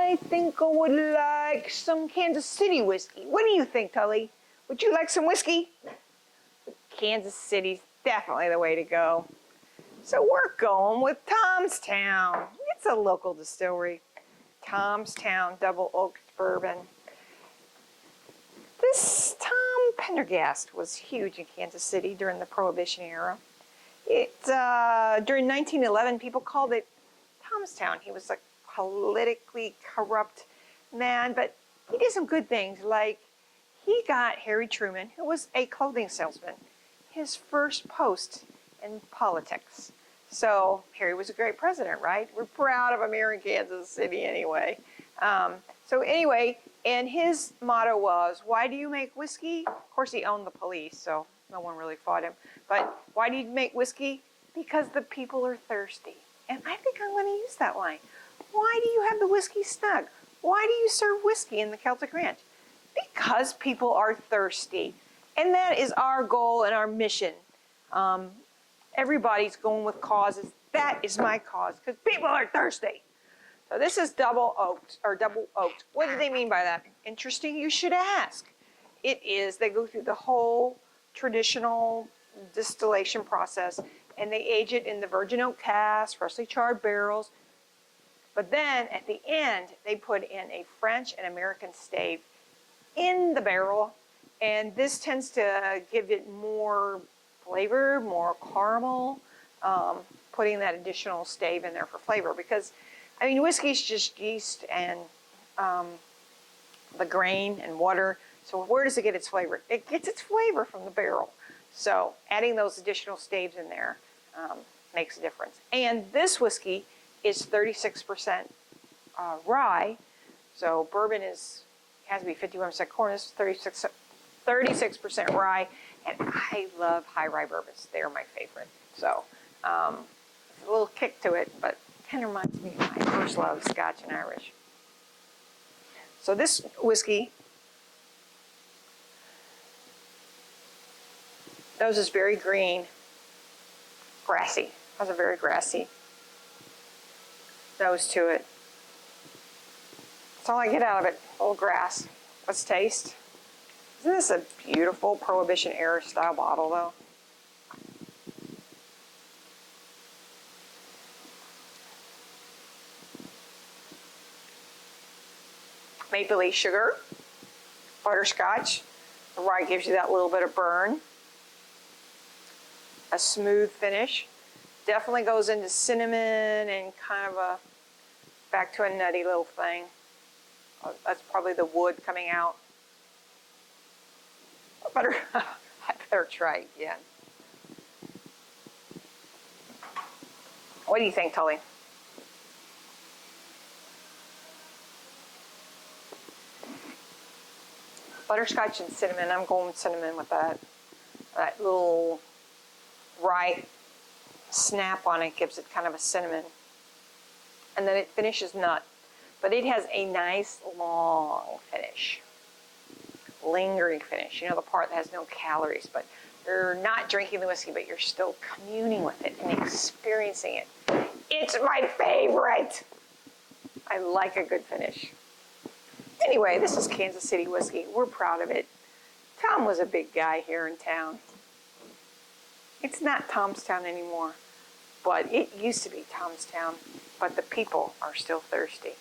I think I would like some Kansas City whiskey. What do you think, Tully? Would you like some whiskey? Kansas City's definitely the way to go. So we're going with Tomstown. It's a local distillery. Tomstown Double Oaked Bourbon. This Tom Pendergast was huge in Kansas City during the Prohibition era. During 1911, people called it Tomstown. He was a politically corrupt man, but he did some good things, like he got Harry Truman, who was a clothing salesman, his first post in politics. So Harry was a great president, right? We're proud of him here in Kansas City anyway. And his motto was, why do you make whiskey? Of course, he owned the police, so no one really fought him. But why do you make whiskey? Because the people are thirsty. And I think I'm going to use that line. Why do you have the whiskey snug? Why do you serve whiskey in the Celtic Ranch? Because people are thirsty. And that is our goal and our mission. Everybody's going with causes. That is my cause, because people are thirsty. So this is double oaked, or double oaked. What do they mean by that? Interesting, you should ask. It is, they go through the whole traditional distillation process, and they age it in the virgin oak casks, freshly charred barrels. But then at the end, they put in a French and American stave in the barrel, and this tends to give it more flavor, more caramel, putting that additional stave in there for flavor. Because, I mean, whiskey's just yeast and the grain and water. So where does it get its flavor? It gets its flavor from the barrel. So adding those additional staves in there makes a difference. And this whiskey is 36% rye. So bourbon has to be 51% corn. This is 36% rye. And I love high rye bourbons. They're my favorite. So a little kick to it, but kind of reminds me of my first love, Scotch and Irish. So this whiskey, nose is very green, grassy. Has a very grassy nose to it. That's all I get out of it, old grass. Let's taste. Isn't this a beautiful Prohibition era style bottle though? Maple leaf sugar, butterscotch. The rye gives you that little bit of burn. A smooth finish. Definitely goes into cinnamon and kind of a, back to a nutty little thing. That's probably the wood coming out. I better try it again. What do you think, Tully? Butterscotch and cinnamon. I'm going with cinnamon with that. That little rye snap on it gives it kind of a cinnamon. And then it finishes nut. But it has a nice long finish. Lingering finish. You know, the part that has no calories, but you're not drinking the whiskey, but you're still communing with it and experiencing it. It's my favorite. I like a good finish. Anyway, this is Kansas City whiskey. We're proud of it. Tom was a big guy here in town. It's not Tomstown anymore, but it used to be Tomstown, but the people are still thirsty.